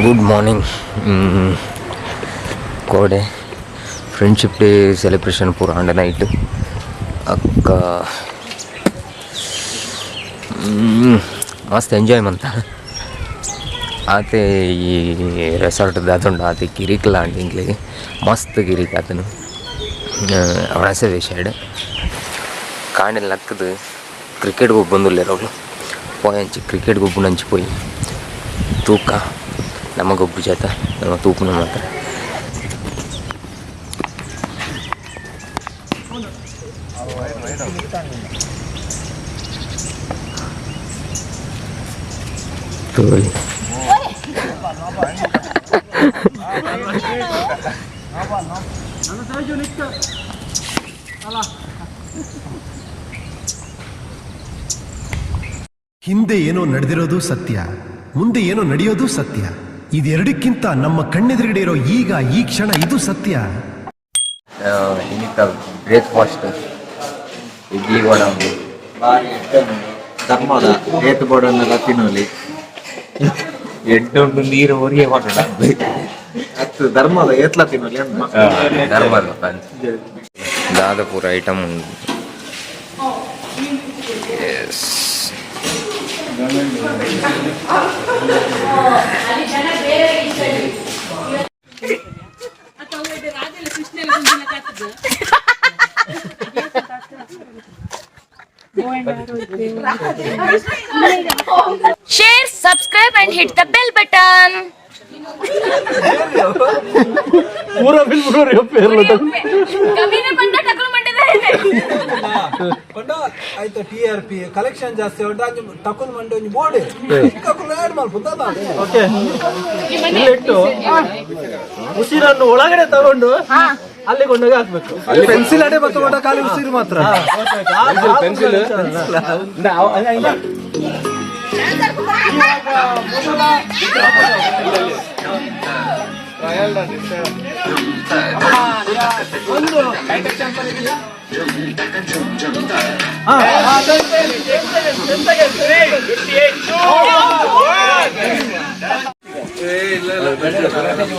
Good morning. ಕೋಡೆ friendship day celebration ಪೂರ ಅಂಡ night ಅಕ್ಕ ಮಸ್ತ್ ಎಂಜಾಯ್ ಮಂತ ಆತೆ ಈ ರೆಸಾರ್ಟ್ ದಾತುಂಡು ಆತೆ ಕಿರಿಕ್ಲ ಅಂಟ ಇಂಕ್ಲಿಗೆ ಮಸ್ತ್ ಕಿರಿಕ್ ಆತನು ಅವಣಸೆ ಸೈಡ್ ಕಾಂಡಿನ ಲಕ್ಕದು ಕ್ರಿಕೆಟ್ ಗೊಬ್ಬು ಬಂದುಲ್ಲೇರ ಅವಳು ಪೋಯಂಚಿ ಕ್ರಿಕೆಟ್ ಗೊಬ್ಬು ನಂಚಿ ಪೋಯಿ ತೂಕ ನಮಗೊಬ್ಬರು ಜಾತ ನಮ್ಮ ತೂಪನ ಮಾತ್ರ ತೋಲಿ ಹಿಂದೆ ಏನೋ ನಡೆದಿರೋದು ಸತ್ಯ, ಮುಂದೆ ಏನೋ ನಡೆಯೋದು ಸತ್ಯ. ಇದೆರಡಕ್ಕಿಂತ ನಮ್ಮ ಕಣ್ಣೆದುರುಗಡೆ ಇರೋ ಈಗ ಈ ಕ್ಷಣ ಇದು ಸತ್ಯ. ಇನ್ನಿತ ಬ್ರೇಕ್ಫಾಸ್ಟ್ ಇಡ್ಲಿ ವಡ ಧರ್ಮದ ಏತು ಬೋರ್ಡನ್ನೆಲ್ಲ ತಿನ್ನೋಲಿ ಎಡ್ಡುಂಡು ನೀರು ಹೊರಿಗೆ ಮಾಡೋಣ ಅದು ಧರ್ಮದ ಏತ್ಲ ತಿನ್ನೋಲಿ ಧರ್ಮದ ದಾದ ಪೂರ ಐಟಮ್ ಉಂಟು. Yes Share, subscribe and hit the bell button. पूरा बिल पूरा रे पेर लटा कभी ने बंदा टकल मंडे दे पंडा आयतो टीआरपी कलेक्शन ಜಾಸ್ತಿ ಉಂಟು ಅಂಜು ಟಕಲ್ ಮಂಡೆ ಒಂದು ಬೋರ್ಡ್ ಇಕ್ಕಕುಲ ಆಡ್ ಮಾಡ್ಬೋದಾ ಓಕೆ ಇಲ್ಲಿ ಇಟ್ಟು ಉಸಿರನ್ನು ಒಳಗಡೆ ತಗೊಂಡು ಅಲ್ಲಿ ಕೊಂಡೋಗಿ ಹಾಕಬೇಕು ಅಲ್ಲಿ ಪೆನ್ಸಿಲ್ ಅಡೆ ಬತ್ತಕೊಂಡ ಖಾಲಿ ಉಸಿರು ಮಾತ್ರ ಪೆನ್ಸಿಲ್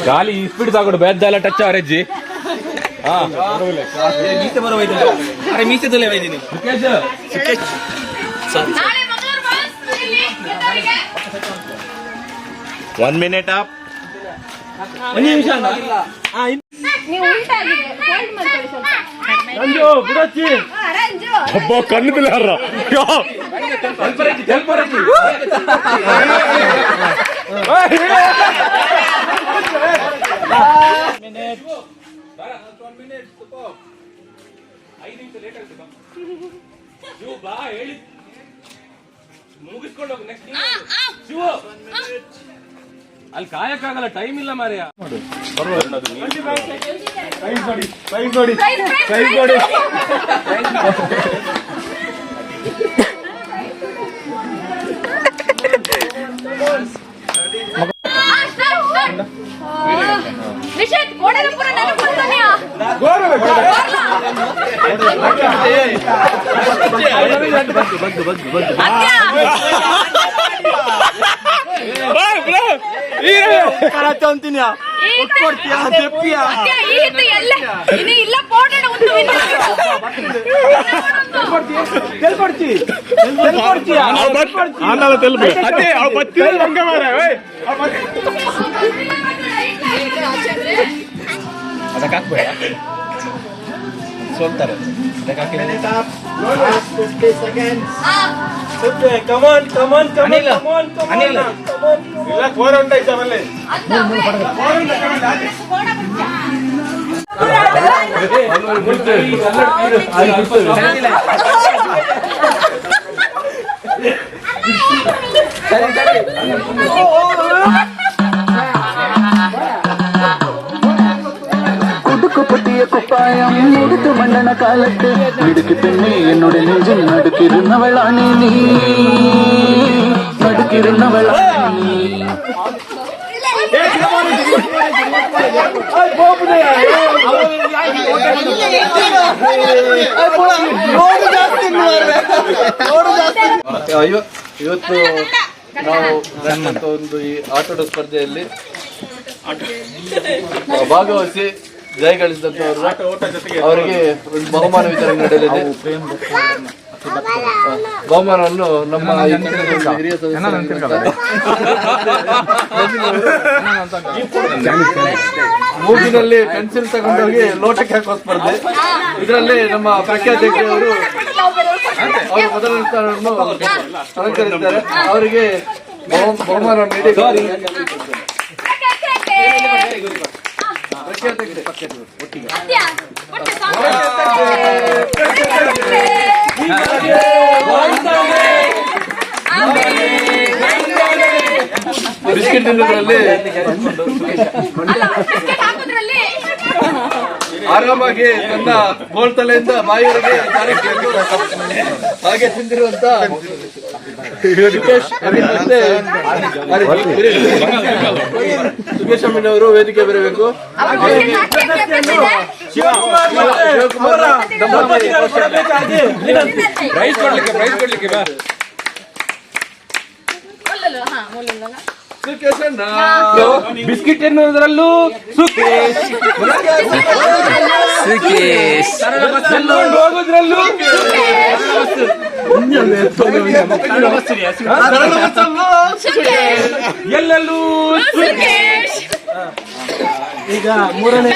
గాలి స్పీడ్ తాగుడు బెద్దాల టచ్ అవరేజ్ ಮೀಸೆ ಬರವೈದು ಅರೆ ಮೀಸೆ ತೊಲೆವೈದಿನಿ ನಾಳೆ ಮಂಗಳೂರು ಬಸ್ ಇಲ್ಲಿ ಕೆಟ್ಟವರಿಗೆ 1 minute up ಒಂದು ನಿಮಿಷ ನೀವು ಉಲ್ಟಾಗಿದೆ ಫೋಲ್ಡ್ ಮಾಡ್ಕೊಳ್ಳಿ ಸ್ವಲ್ಪ ರಂಜು ಬುಡಚ್ಚಿ ರಂಜು ಅಬ್ಬಾ ಕಣ್ಣು ಬಿಲ್ಲಾರ ಮುಗಿಸ್ಕೊಂಡು ಹೋಗು ನೆಕ್ಸ್ಟ್ ಅಲ್ಲಿ ಕಾಯಕ್ಕಾಗಲ್ಲ ಟೈಮ್ ಇಲ್ಲ ಮಾರ್ಯ ನಿಷೇಧ್ ಗೋಡೆನ ಪೂರ ನೆನಪುಂಟನೆಯಾ ಇಲ್ಲ ಪೋಟಣ ಒಂದು ಸೋಲ್ತಾರೆ ಕಮಾನ್ ಕಮಾನ್ ಕಮಾನ್ ಕಮಾನ್ ಕಮಾನ್ ಇಲ್ಲ ಫೋರ್ ಉಂಟಾಯ್ತು ಆಮೇಲೆ குடுக்கப்பட்டிய குப்பாயம் முடித்து மண்டன காலத்து இடுக்கு பெண்ணே என்னுடைய நெஞ்சில் நடுக்கிருந்தவளானே நீ நடுக்கிருந்தவளானே நீ ಇವತ್ತು ನಾವು ನಡೆದಂತ ಒಂದು ಈ ಆಟೋಟ ಸ್ಪರ್ಧೆಯಲ್ಲಿ ಭಾಗವಹಿಸಿ ಜಯಗಳಿಸಿದಂತವರು ಅವರಿಗೆ ಒಂದು ಬಹುಮಾನ ವಿತರಣೆ ನಡೆಯಲಿದೆ. ಬಹುಮಾನವನ್ನು ನಮ್ಮ ಹಿರಿಯ ಮೂಗಿನಲ್ಲಿ ಪೆನ್ಸಿಲ್ ತಗೊಂಡೋಗಿ ಲೋಟಕ್ಕೆ ಹಾಕುವ ಸ್ಪರ್ಧೆ. ಇದರಲ್ಲಿ ನಮ್ಮ ಪ್ರಖ್ಯಾತ ಅವರು ಮೊದಲ ಸ್ಥಾನವನ್ನು ಅಲಂಕರಿಸಿದ್ದಾರೆ. ಅವರಿಗೆ ಬಹುಮಾನವನ್ನು ನೀಡಿ ಬಿಸ್ಕೆಟ್ ತಿನ್ನೋದ್ರಲ್ಲಿ ಆರಾಮಾಗಿ ತನ್ನ ಗೋಳ್ತಲೆಯಿಂದ ಬಾಯಿವರೆಗೆ ಹಾಗೆ ತಿಂದಿರುವಂತ ಸುಖೇಶ್ ಅಮ್ಮಿನವರು ವೇದಿಕೆ ಬರಬೇಕು. ಶಿವಕುಮಾರ್ ಬಿಸ್ಕಿಟ್ ಎನ್ನುವುದರಲ್ಲೂ ಸುಖೇಶ್, ಹೋಗೋದ್ರಲ್ಲೂ ಎಲ್ಲೆಲ್ಲೂ ಈಗ ಮೂರನೇ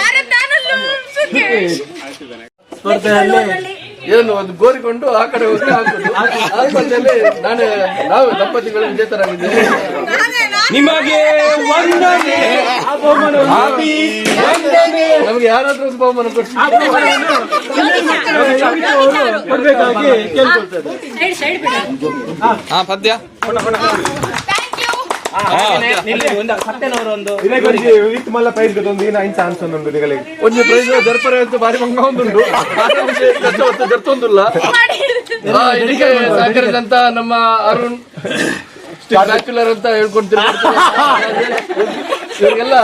ಸ್ಪರ್ಧೆಯಲ್ಲಿ ಏನು ಒಂದು ಗೋರಿಕೊಂಡು ಆ ಕಡೆ ಹೋಗಿ ಹಾಕುದು. ಆ ಸ್ಪರ್ಧೆಯಲ್ಲಿ ನಾವು ದಂಪತಿಗಳು ವಿಜೇತರಾಗಿದ್ದೇವೆ. ನಿಮಗೆ ವಂದನೆ. ನಮಗೆ ಯಾರಾದ್ರೂ ಒಂದು ಬಹುಮಾನ ಕೊಡ್ಬೇಕಾಗಿ ಕೇಳ್ಕೊಳ್ತೇವೆ. ಪದ್ಯ ಒಂದು ಪ್ರೈಸ್ ದರ್ಪರ ಅಂತ ಬಾರಿ ಮಂಗ ಒಂದುಂಟು ಜರ್ತೊಂದಿಲ್ಲ. ಇದಕ್ಕೆ ಸಹಕರಿಸಿದಂತ ನಮ್ಮ ಅರುಣ್ ಬ್ಯಾಚುಲರ್ ಅಂತ ಹೇಳ್ಕೊಂತೀರಿ, ಇವರಿಗೆಲ್ಲ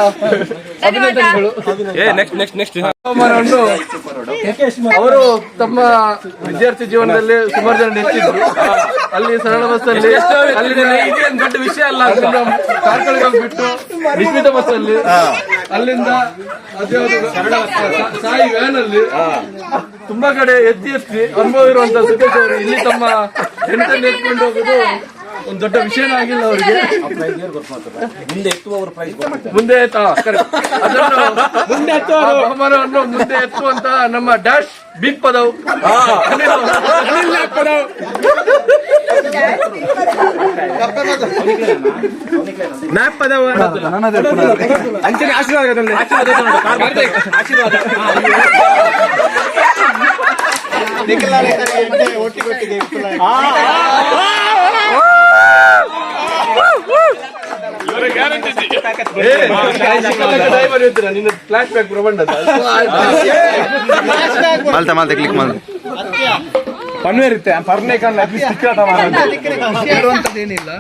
ಅಭಿನಂದನೆಗಳು. ಬಹುಮಾನವನ್ನು ಅವರು ತಮ್ಮ ವಿದ್ಯಾರ್ಥಿ ಜೀವನದಲ್ಲಿ ಸುಮಾರು ಜನ ನೆಚ್ಚಿದ್ರು. ಅಲ್ಲಿ ಸರಳ ಬಸ್ಸಲ್ಲಿ ಇದೇನು ದೊಡ್ಡ ವಿಷಯ ಅಲ್ಲ, ಕಾರ್ಕಳಿಗೆ ಹೋಗ್ಬಿಟ್ಟು ನಿಶ್ಚಿತ ಬಸ್ಸಲ್ಲಿ ಅಲ್ಲಿಂದ ಸಾಯಿ ವ್ಯಾನ್ ಅಲ್ಲಿ ತುಂಬಾ ಕಡೆ ಎತ್ತಿ ಅನುಭವ ಇರುವಂತ ಸುಖೇಶ್ ಅವರು ಇಲ್ಲಿ ತಮ್ಮ ಹೆಂಡತನ್ನು ಎತ್ಕೊಂಡು ಹೋಗುದು ಒಂದು ದೊಡ್ಡ ವಿಷಯನೇ ಆಗಿಲ್ಲ ಅವರಿಗೆ. ಮುಂದೆ ಬಹುಮಾನವನ್ನು ಮುಂದೆ ಎತ್ತುವಂತ ನಮ್ಮ ಡ್ಯಾಶ್ ಬಿಗ್ ಪದವ್ ನಿನ್ನ ಫ್ಲಾಶ್ ಬ್ಯಾಕ್ ಪ್ರಬಂಧ ಮಾಲ್ತ ಕ್ಲಿಕ್ ಮಾಡಿ ಪನ್ವೇರಿತ್ತೆ ಪರ್ನೆ ಏನಿಲ್ಲ.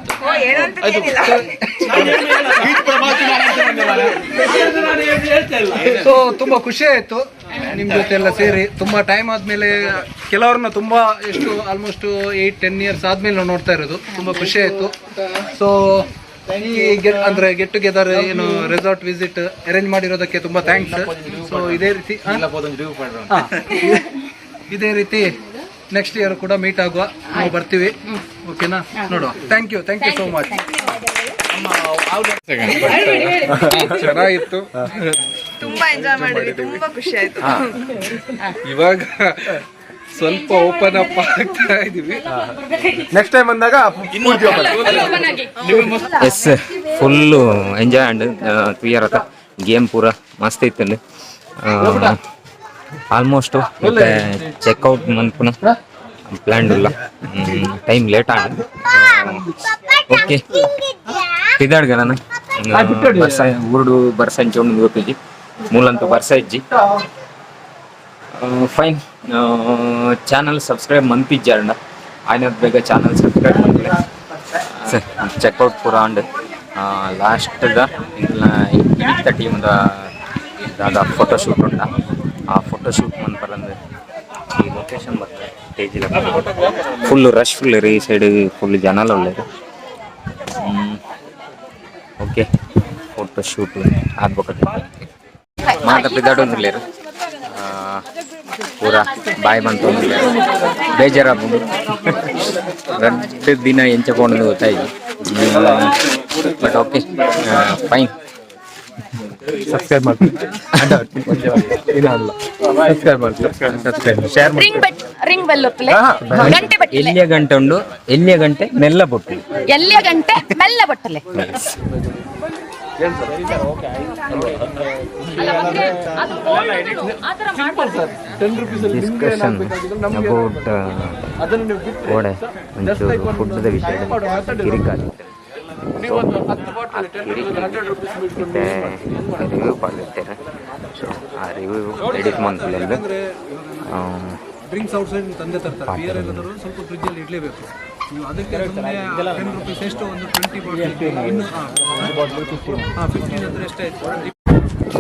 ಸೊ ತುಂಬಾ ಖುಷಿ ಆಯ್ತು ನಿಮ್ ಜೊತೆ ಎಲ್ಲ ಸೇರಿ. ತುಂಬಾ ಟೈಮ್ ಆದ್ಮೇಲೆ ಕೆಲವ್ರನ್ನ ತುಂಬಾ ಎಷ್ಟು ಆಲ್ಮೋಸ್ಟ್ 8-10 ಇಯರ್ಸ್ ಆದ್ಮೇಲೆ ನಾವು ನೋಡ್ತಾ ಇರೋದು. ತುಂಬಾ ಖುಷಿ ಆಯ್ತು. ಸೊ ಅಂದ್ರೆ ಗೆಟ್ ಟುಗೆದರ್ ಏನು ರೆಸಾರ್ಟ್ ವಿಸಿಟ್ ಅರೇಂಜ್ ಮಾಡಿರೋದಕ್ಕೆ ತುಂಬಾ ಥ್ಯಾಂಕ್ಸ್. ಸೊ ಇದೇ ರೀತಿ ನೆಕ್ಸ್ಟ್ ಇಯರ್ ಕೂಡ ಮೀಟ್ ಆಗುವ, ನಾವು ಬರ್ತೀವಿ. ಓಕೆನಾ, ನೋಡುವ. Thank you so much. ಚೆನ್ನಾಗಿತ್ತು, ತುಂಬಾ ಎಂಜಾಯ್ ಮಾಡಿದ್ವಿ, ತುಂಬಾ ಖುಷಿ ಆಯ್ತು. ಇವಾಗ ಸ್ವಲ್ಪ ಓಪನ್ ಅಪ್ ಆಗ್ತಾ ಇದೀವಿ. ನೆಕ್ಸ್ಟ್ ಟೈಮ್ ಬಂದಾಗ yes full enjoy and clear ಆತ. ಗೇಮ್ ಪೂರ ಮಸ್ತ್ ಇತ್ತು. ಆಲ್ಮೋಸ್ಟ್ ಚೆಕ್ಔಟ್ ಮನ್ಪುನ ಪ್ಲಾನ್ ಇಲ್ಲ, ಟೈಮ್ ಲೇಟ್ ಆಗ. ಓಕೆ ತಿದ್ದಾಡ್ಗ ನಾನು ಊರುಡು ಬರ್ಸ ಹಂಚೊಂಡು ಗೊತ್ತಿಜ್ಜಿ ಮೂಲಂತೂ ಬರ್ಸ ಇಜ್ಜಿ. ಫೈನ್ ಚಾನಲ್ ಸಬ್ಸ್ಕ್ರೈಬ್ ಮಂತಿಜ್ಜಾರಂಡ ಆಯ್ನದ್ ಬೇಗ ಚಾನಲ್ ಸಬ್ಸ್ಕ್ರೈಬ್ ಮಾಡಿಲ್ಲ. ಚೆಕ್ಔಟ್ ಪೂರ ಅಂಡ್ ಲಾಸ್ಟ್ದ 8:30 ದಾದ ಫೋಟೋಶೂಟ್ ಉಂಟ. ಆ ಫೋಟೋಶೂಟ್ ಮನ್ಪರಂದು ಈ ಲೊಕೇಶನ್ ಬರ್ತದೆ ಸ್ಟೇಜಿಲ ಫುಲ್ ರಶ್ ಫುಲ್ ಈ ಸೈಡ್ ಫುಲ್ ಜನ ಒಳ್ಳೆಯದು. ಓಕೆ ಫೋಟೋ ಶೂಟ್ ಆಗ್ಬೇಕಂತ ಮಾತಾಡ್ತಿದ್ದಾಡೋದಿಲ್ಲ ಪೂರ ಬಾಯ್ ಬಂತು ಬೇಜಾರಾಗ್ಬೋದು ಎರಡು ದಿನ ಎಂಚಕೊಂಡು ಗೊತ್ತಾಯ್ತು ಬಟ್ ಓಕೆ ಫೈನ್ ಸಬ್ಸ್ಕ್ರೈಬ್ ಮಾಡ್ತೀನಿ ಶೇರ್ ರಿಂಗ್ ಬೆಲ್ ಒತ್ತಲೆ ಗಂಟೆ ಬಟ್ಟಲೆ ಎಲ್ಲಿಯ ಗಂಟೆ ಉಂಡು ಎಲ್ಲಿಯ ಗಂಟೆ ಮೆಲ್ಲ ಬೊಟ್ಟು ಎಲ್ಲಿಯ ಗಂಟೆ ಮೆಲ್ಲ ಬಟ್ಟಲೆ ಡಿಸ್ಕಷನ್ ಅಬೌಟ್ ಗೋಡೆ ಒಂಚೂರು ಫುಡ್ದ ವಿಷಯ ಕಿರಿಕಾಗುತ್ತೆ ರಿವ್ಯೂ ಪಾಲಿರ್ತೇನೆ ಸೊ ಆ ರಿವ್ಯೂ ಎಡಿಟ್ ಮಾಡ್ತಿಲ್ಲ ಡ್ರಿಂಕ್ಸ್ ಔಟ್ ಸೈಡ್ ತಂದೆ ತರ್ತಾರೆ ಬಿಯರ್ ಎಲ್ಲರೂ ಸ್ವಲ್ಪ ಫ್ರಿಜ್ಜಲ್ಲಿ ಇಡಲೇಬೇಕು ನೀವು ಅದಕ್ಕೆ ₹10 ಎಷ್ಟು ಒಂದು 20 ಬಾಟಲ್ 15 ಅಂದ್ರೆ ಎಷ್ಟಾಯ್ತು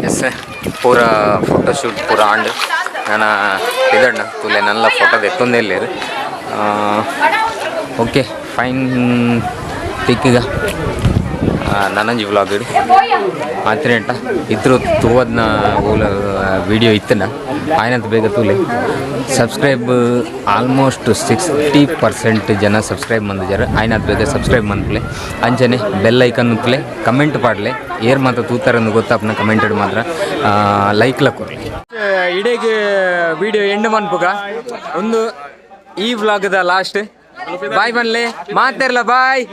ಎಸ್ ಪೂರ ಫೋಟೋಶೂಟ್ ಪೂರ ಆಂಡ್ ನಾನು ಇದಣ್ಣ ತುಲೆ ನಲ್ಲ ಫೋಟೋದು ಎತ್ತೊಂದೇ ಇಲ್ಲ ಓಕೆ ಫೈನ್ ಟಿಕ್ಕಿಗ ನನಂಜಿ ವ್ಲಾಗ್ ಇಡು ಮಾತ್ರ ಇದ್ರು ತೂವದ್ನ ಓಲ ವಿಡಿಯೋ ಇತ್ತನ ಆಯ್ನಂತ ಬೇಗ ತೂಲೆ ಸಬ್ಸ್ಕ್ರೈಬ್ ಆಲ್ಮೋಸ್ಟ್ 60% ಜನ ಸಬ್ಸ್ಕ್ರೈಬ್ ಮಂದಿದ್ದಾರೆ ಆಯ್ನಂತ ಬೇಗ ಸಬ್ಸ್ಕ್ರೈಬ್ ಮಂತ್ಲೆ ಅಂಚನೆ ಬೆಲ್ ಐಕನ್ ಉತ್ತಲೆ ಕಮೆಂಟ್ ಪಾಡ್ಲೆ ಏರ್ ಮಾತ್ರ ತೂತಾರನ್ನು ಗೊತ್ತಾಪನ ಕಮೆಂಟೆಡ್ ಮಾತ್ರ ಲೈಕ್ಲ ಕೊಡ್ಲಿ ಇಡೀಗೆ ವಿಡಿಯೋ ಎಂಡ್ ಮನ್ಪುಗ ಒಂದು ಈ ವ್ಲಾಗ್ದ ಲಾಸ್ಟ್ ಬಾಯ್ ಬನ್ಲೆ ಮಾತಾರಲ್ಲ ಬಾಯ್